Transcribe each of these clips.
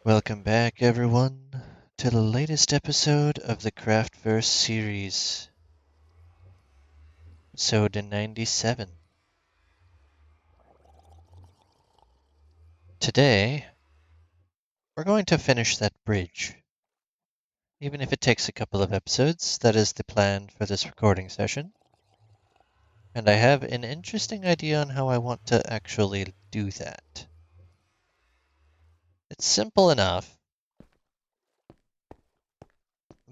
Welcome back, everyone, to the latest episode of the Craftverse series, episode 97. Today, we're going to finish that bridge. Even if it takes a couple of episodes, that is the plan for this recording session. And I have an interesting idea on how I want to actually do that. It's simple enough,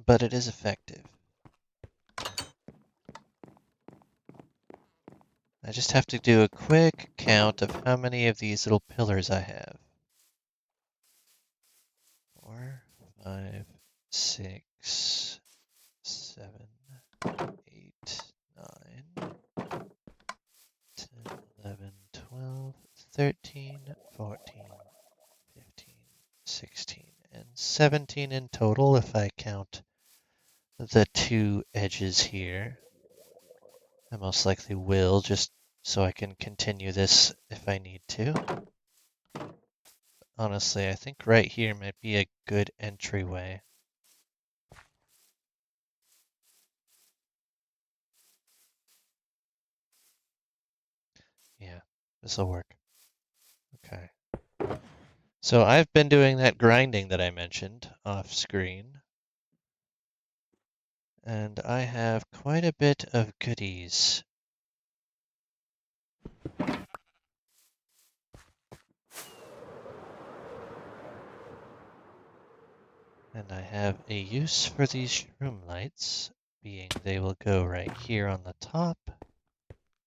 but it is effective. I just have to do a quick count of how many of these little pillars I have. 4, 5, 6, 7, 8, 9, 10, 11, 12, 13, 14, 15, 16, and 17 in total if I count the two edges here. I most likely will, just so I can continue this if I need to. Honestly, I think right here might be a good entryway. Yeah, this'll work. Okay. So I've been doing that grinding that I mentioned off screen, and I have quite a bit of goodies. And I have a use for these shroom lights, being they will go right here on the top,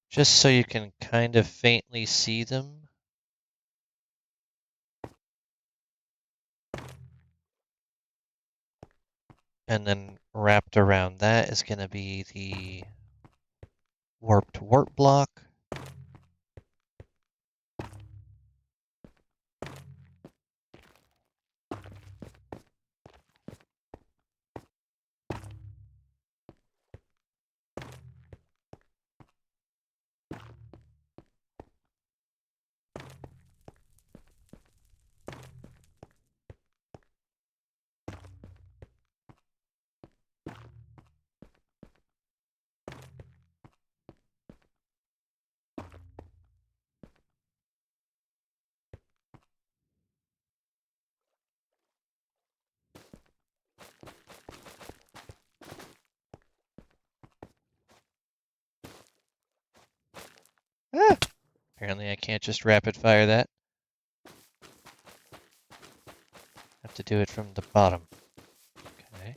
just so you can kind of faintly see them. And then wrapped around that is going to be the warped warp block. Ah! Apparently I can't just rapid fire that. Have to do it from the bottom. Okay.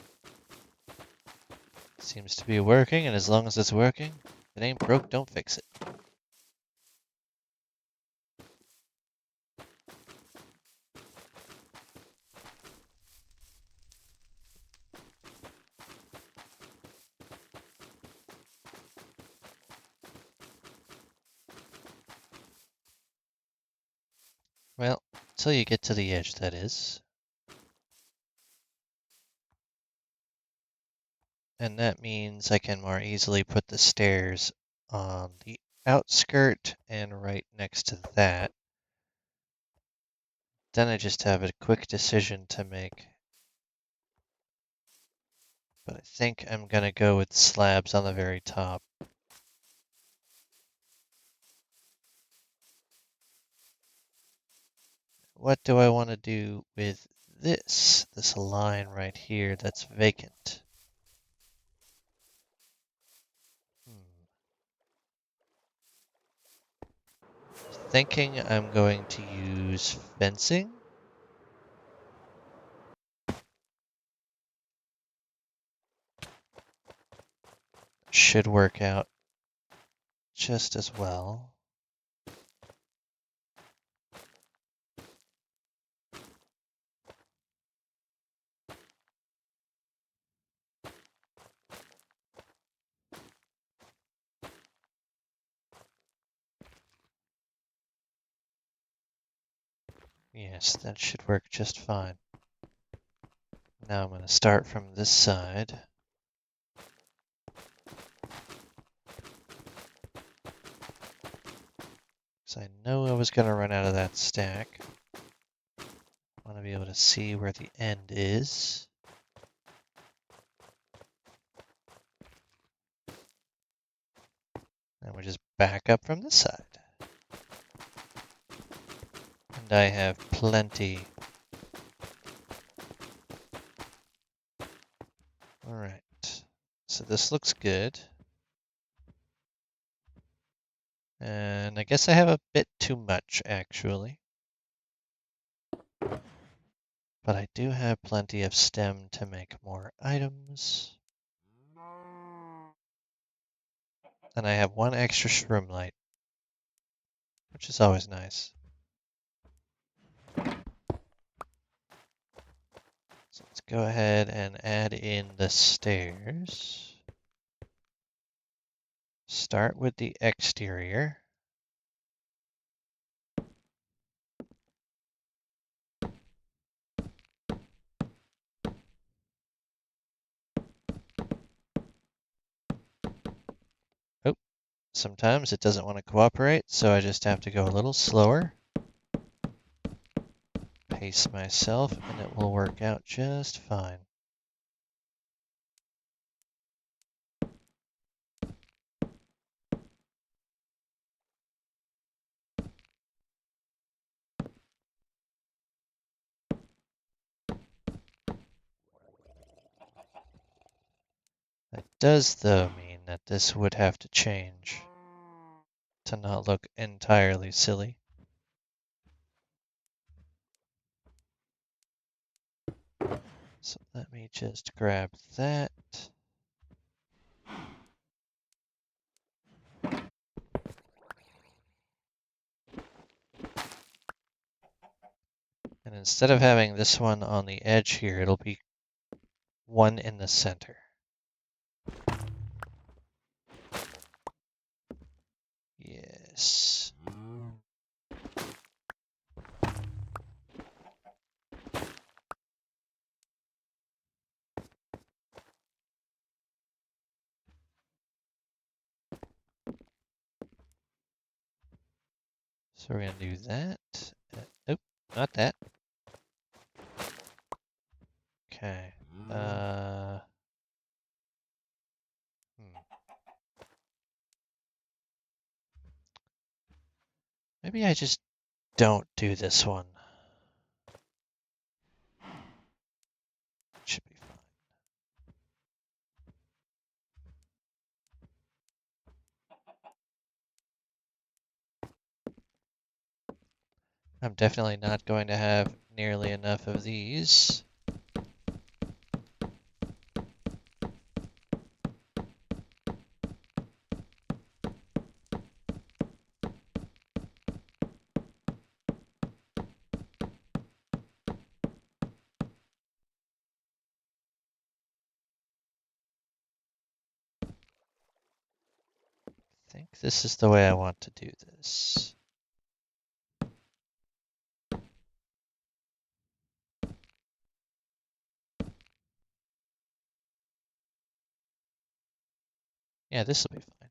Seems to be working, and as long as it's working, if it ain't broke, don't fix it. Well, until you get to the edge, that is. And that means I can more easily put the stairs on the outskirt and right next to that. Then I just have a quick decision to make. But I think I'm going to go with slabs on the very top. What do I want to do with this line right here that's vacant? Thinking I'm going to use fencing. Should work out just as well. Yes, that should work just fine. Now I'm going to start from this side. Because I know I was going to run out of that stack. Want to be able to see where the end is. And we just back up from this side. And I have plenty. All right. So this looks good. And I guess I have a bit too much, actually. But I do have plenty of stem to make more items. And I have one extra shroom light, which is always nice. So let's go ahead and add in the stairs. Start with the exterior. Oh, sometimes it doesn't want to cooperate, so I just have to go a little slower. Pace myself, and it will work out just fine. That does, though, mean that this would have to change to not look entirely silly. So let me just grab that. And instead of having this one on the edge here, it'll be one in the center. Yes. So we're going to do that. Nope, not that. Okay. Maybe I just don't do this one. Should be fine. I'm definitely not going to have nearly enough of these. I think this is the way I want to do this. Yeah, this will be fine.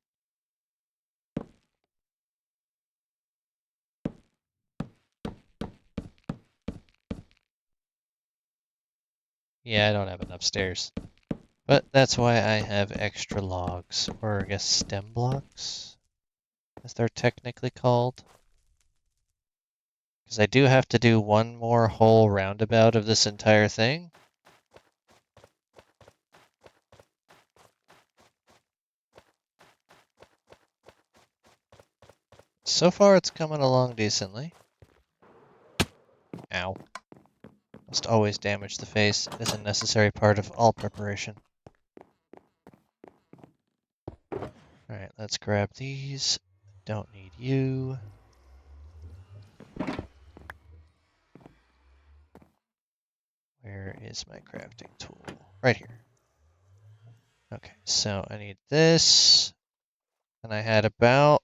Yeah, I don't have enough stairs. But that's why I have extra logs, or I guess stem blocks, as they're technically called. Because I do have to do one more whole roundabout of this entire thing. So far, it's coming along decently. Ow. Must always damage the face. It is a necessary part of all preparation. Alright, let's grab these. Don't need you. Where is my crafting tool? Right here. Okay, so I need this. And I had about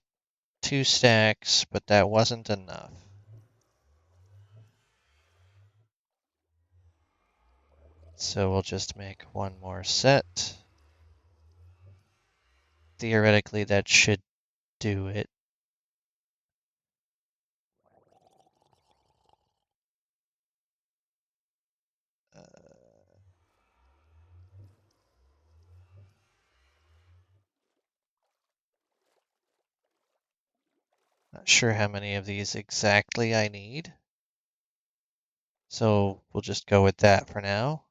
2 stacks, but that wasn't enough. So we'll just make one more set. Theoretically, that should do it. Not sure how many of these exactly I need. So we'll just go with that for now.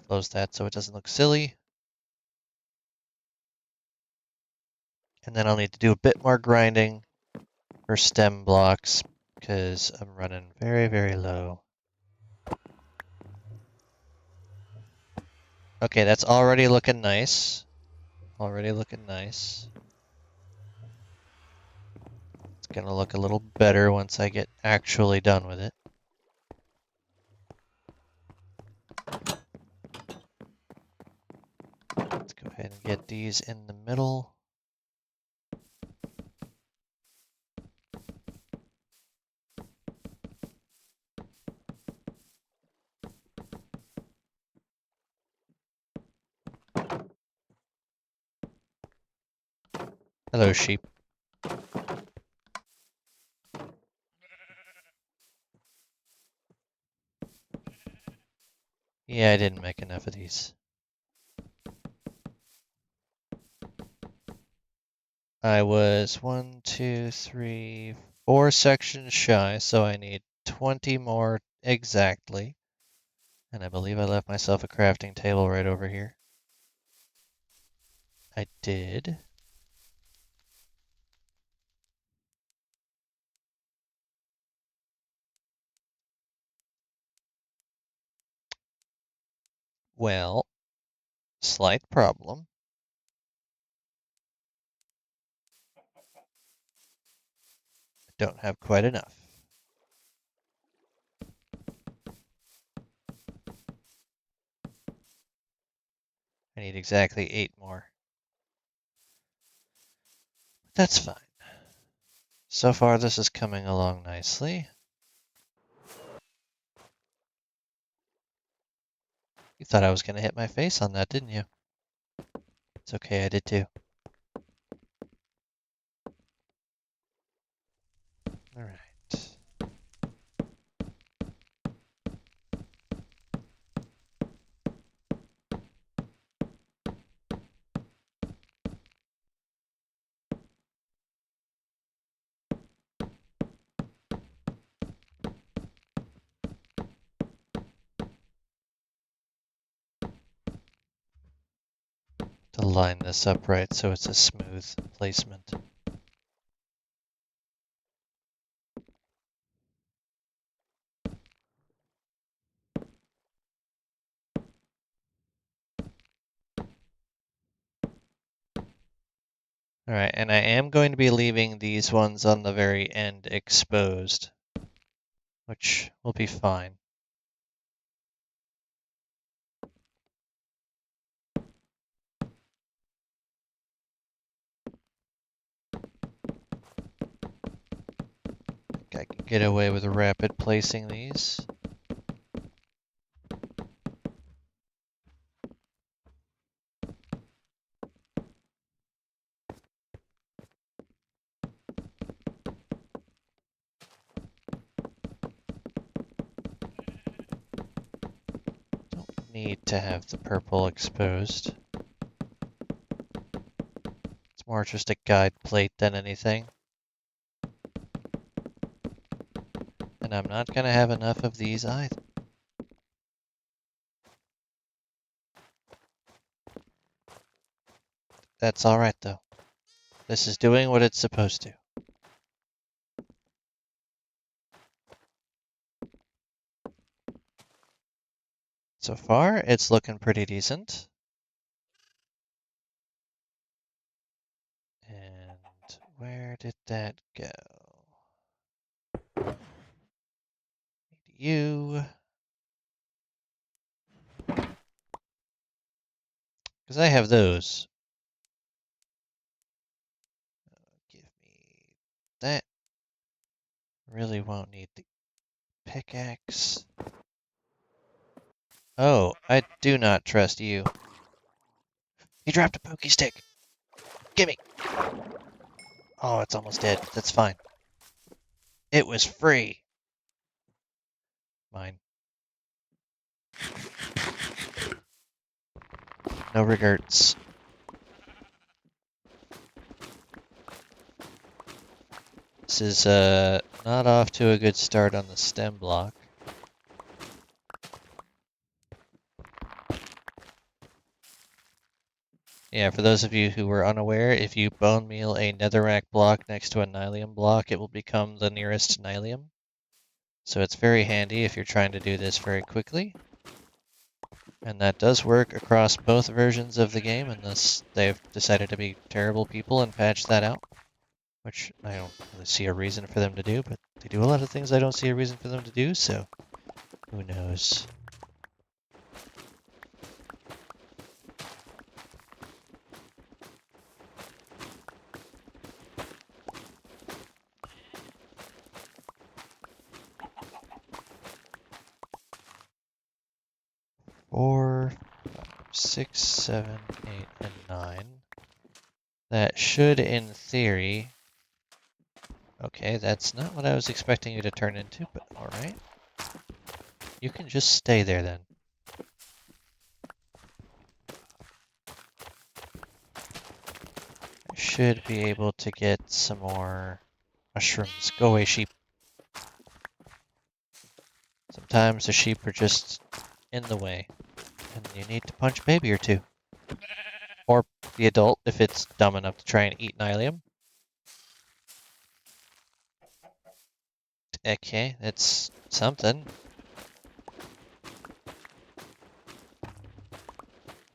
Close that so it doesn't look silly. And then I'll need to do a bit more grinding for stem blocks because I'm running very, very low. Okay, that's already looking nice. Already looking nice. It's gonna look a little better once I get actually done with it. Let's go ahead and get these in the middle. Hello, sheep. Yeah, I didn't make enough of these. I was 1, 2, 3, 4 sections shy, so I need 20 more exactly. And I believe I left myself a crafting table right over here. I did. Well, slight problem. I don't have quite enough. I need exactly 8 more. That's fine. So far, this is coming along nicely. You thought I was going to hit my face on that, didn't you? It's okay, I did too. Alright. To line this up right so it's a smooth placement. Alright, and I am going to be leaving these ones on the very end exposed, which will be fine. I can get away with rapid placing these. Don't need to have the purple exposed. It's more just a guide plate than anything. And I'm not going to have enough of these either. That's alright though. This is doing what it's supposed to. So far, it's looking pretty decent. And where did that go? Need you. Because I have those. Give me that. Really won't need the pickaxe. Oh, I do not trust you. He dropped a pokey stick. Gimme. Oh, it's almost dead. That's fine. It was free. Mine. No regrets. This is not off to a good start on the stem block. Yeah, for those of you who were unaware, if you bone meal a netherrack block next to a nylium block, it will become the nearest nylium. So it's very handy if you're trying to do this very quickly. And that does work across both versions of the game, unless they've decided to be terrible people and patch that out. Which I don't really see a reason for them to do, but they do a lot of things I don't see a reason for them to do, so who knows. Four, 6, 7, 8, and 9. That should, in theory... Okay, that's not what I was expecting you to turn into, but alright. You can just stay there then. I should be able to get some more mushrooms. Go away, sheep. Sometimes the sheep are just in the way, and you need to punch a baby or two. Or the adult, if it's dumb enough to try and eat nylium. Okay, that's something.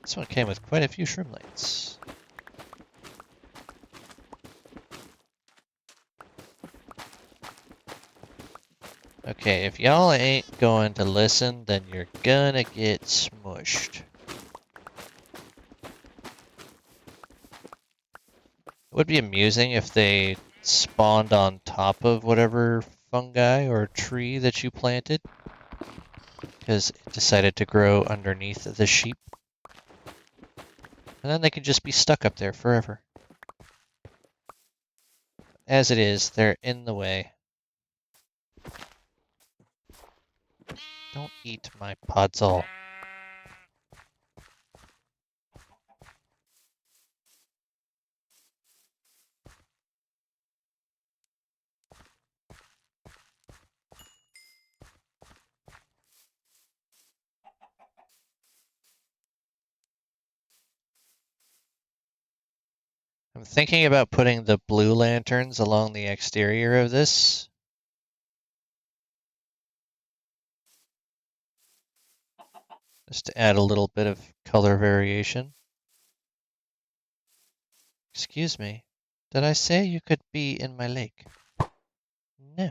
This one came with quite a few shroomlights. Okay, if y'all ain't going to listen, then you're gonna get smushed. It would be amusing if they spawned on top of whatever fungi or tree that you planted, because it decided to grow underneath the sheep. And then they could just be stuck up there forever. As it is, they're in the way. Don't eat my podzol. I'm thinking about putting the blue lanterns along the exterior of this. Just to add a little bit of color variation. Excuse me, did I say you could be in my lake? No.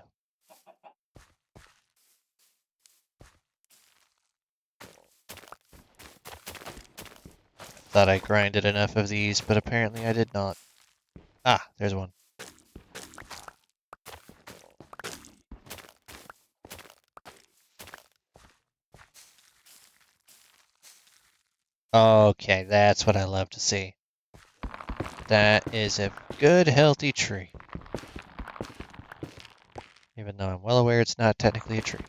Thought I grinded enough of these, but apparently I did not. Ah, there's one. Okay, that's what I love to see. That is a good, healthy tree. Even though I'm well aware it's not technically a tree.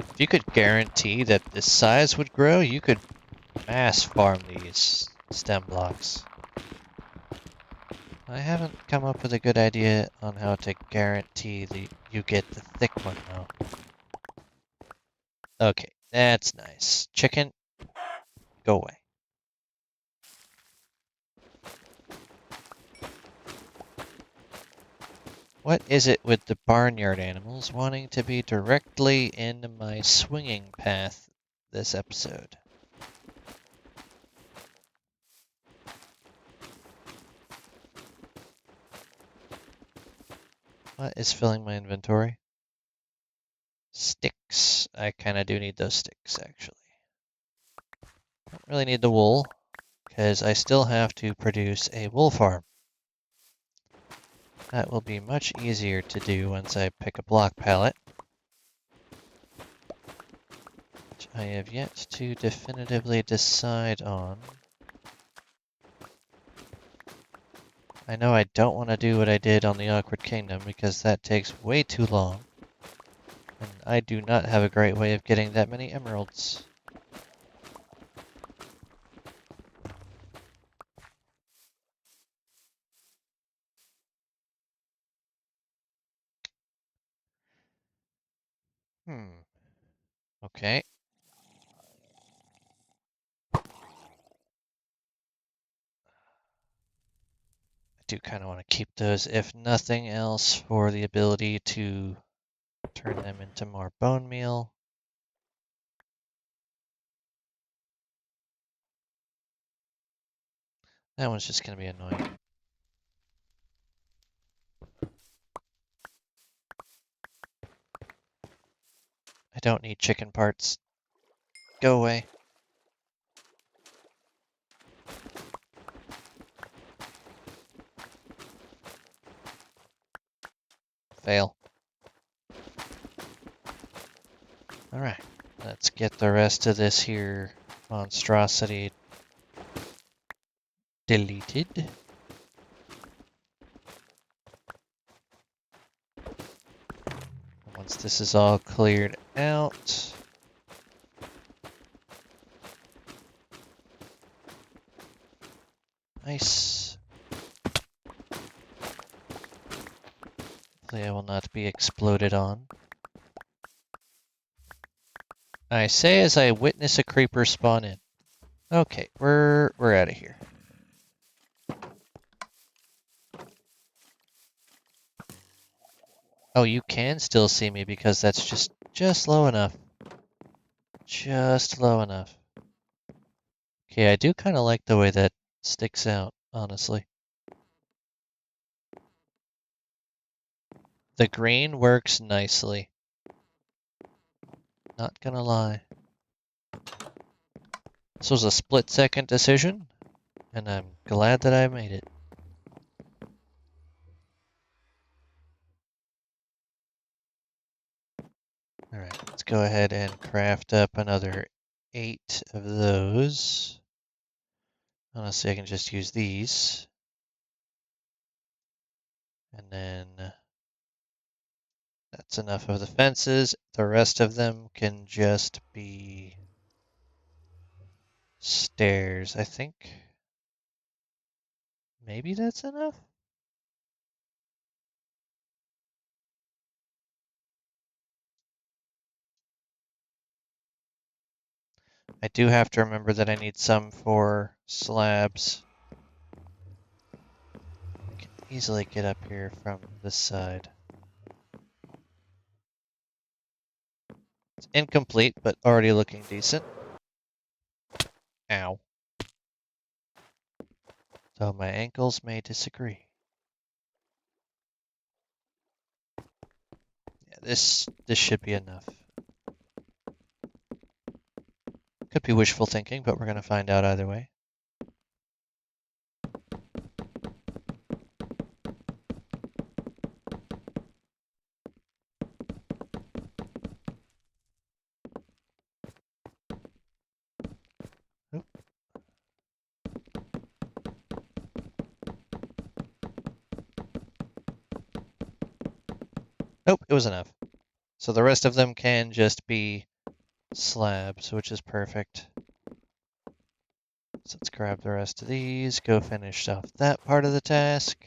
If you could guarantee that this size would grow, you could mass farm these stem blocks. I haven't come up with a good idea on how to guarantee you get the thick one, though. Okay, that's nice. Chicken, go away. What is it with the barnyard animals wanting to be directly in my swinging path this episode? What is filling my inventory? Sticks. I kind of do need those sticks, actually. Don't really need the wool, because I still have to produce a wool farm. That will be much easier to do once I pick a block palette, which I have yet to definitively decide on. I know I don't want to do what I did on the Awkward Kingdom, because that takes way too long, and I do not have a great way of getting that many emeralds. Okay. I do kind of want to keep those, if nothing else, for the ability to turn them into more bone meal. That one's just going to be annoying. I don't need chicken parts. Go away. Fail. Alright, let's get the rest of this here monstrosity deleted. Once this is all cleared out, nice. Hopefully I will not be exploded on. I say as I witness a creeper spawn in. Okay, we're out of here. Oh, you can still see me because that's just low enough. Just low enough. Okay, I do kind of like the way that sticks out, honestly. The green works nicely. Not gonna lie. This was a split-second decision, and I'm glad that I made it. Alright, let's go ahead and craft up another 8 of those. Honestly, I can just use these. And then that's enough of the fences. The rest of them can just be stairs, I think. Maybe that's enough? I do have to remember that I need some for slabs. I can easily get up here from this side. It's incomplete, but already looking decent. Ow. So my ankles may disagree. Yeah, this should be enough. Could be wishful thinking, but we're going to find out either way. Oop. Nope, it was enough. So the rest of them can just be slabs, which is perfect. So let's grab the rest of these, go finish off that part of the task.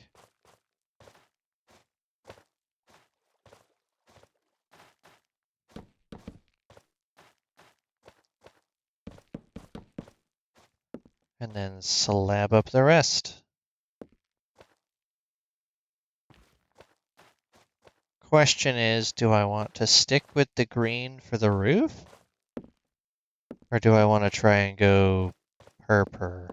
And then slab up the rest. Question is, do I want to stick with the green for the roof? Or do I want to try and go purple?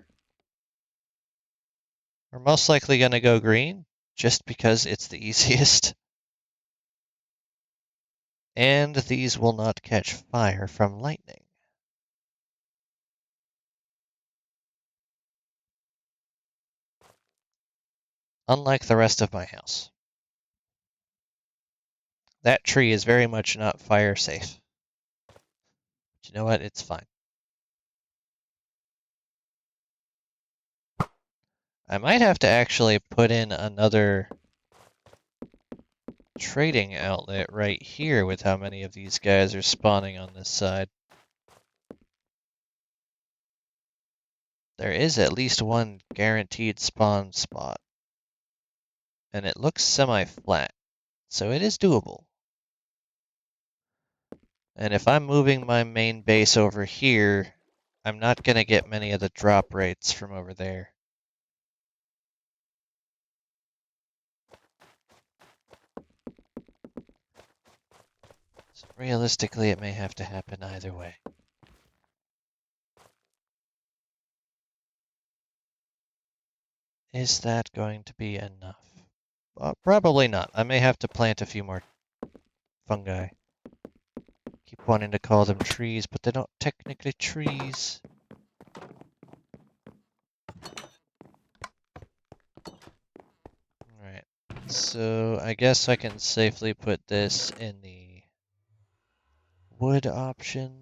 We're most likely going to go green, just because it's the easiest. And these will not catch fire from lightning. Unlike the rest of my house. That tree is very much not fire safe. But you know what? It's fine. I might have to actually put in another trading outlet right here with how many of these guys are spawning on this side. There is at least one guaranteed spawn spot. And it looks semi-flat, so it is doable. And if I'm moving my main base over here, I'm not going to get many of the drop rates from over there. So realistically, it may have to happen either way. Is that going to be enough? Probably not. I may have to plant a few more fungi. Keep wanting to call them trees, but they're not technically trees. Alright, so I guess I can safely put this in the wood option.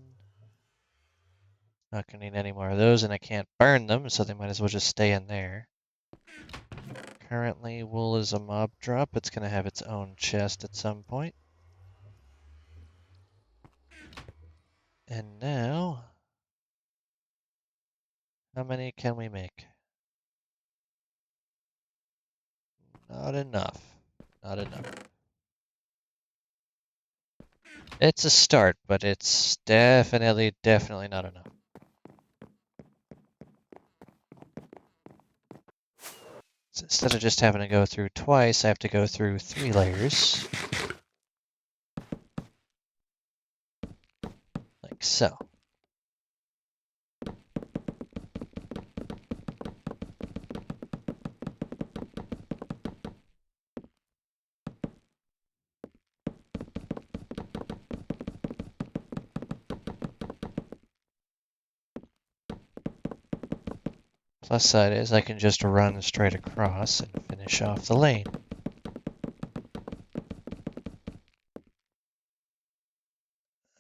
Not gonna need any more of those, and I can't burn them, so they might as well just stay in there. Currently, wool is a mob drop. It's gonna have its own chest at some point. And now, how many can we make? Not enough. Not enough. It's a start, but it's definitely not enough. So instead of just having to go through twice, I have to go through 3 layers. Like so. Plus side is I can just run straight across and finish off the lane.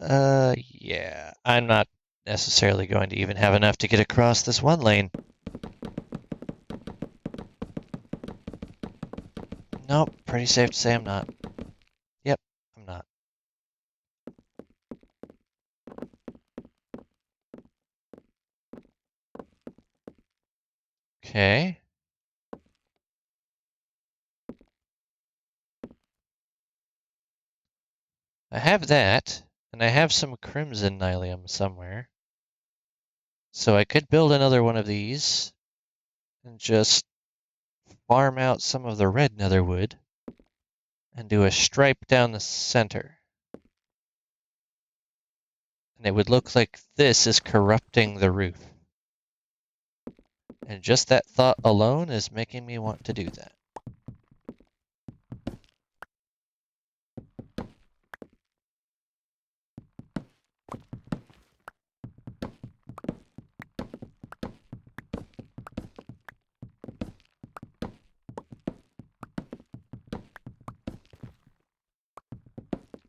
Yeah. I'm not necessarily going to even have enough to get across this one lane. Nope, pretty safe to say I'm not. Yep, I'm not. Okay. I have that, and I have some crimson nylium somewhere. So I could build another one of these and just farm out some of the red netherwood and do a stripe down the center. And it would look like this is corrupting the roof. And just that thought alone is making me want to do that.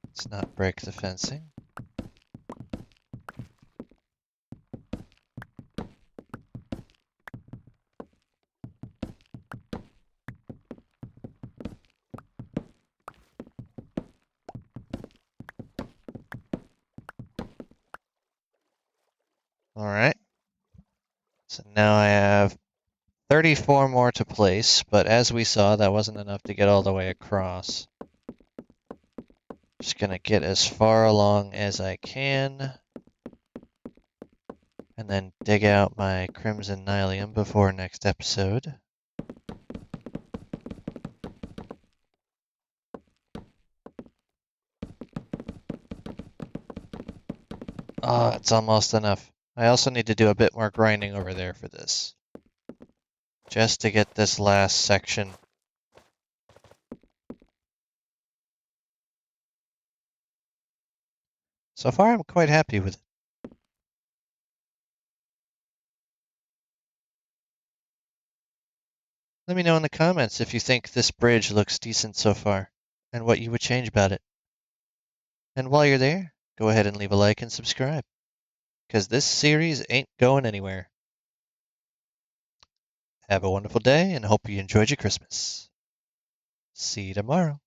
Let's not break the fencing. All right. So now I have 34 more to place, but as we saw, that wasn't enough to get all the way across. Just gonna get as far along as I can, and then dig out my crimson nylium before next episode. Oh, it's almost enough. I also need to do a bit more grinding over there for this, just to get this last section. So far, I'm quite happy with it. Let me know in the comments if you think this bridge looks decent so far, and what you would change about it. And while you're there, go ahead and leave a like and subscribe, because this series ain't going anywhere. Have a wonderful day, and hope you enjoyed your Christmas. See you tomorrow.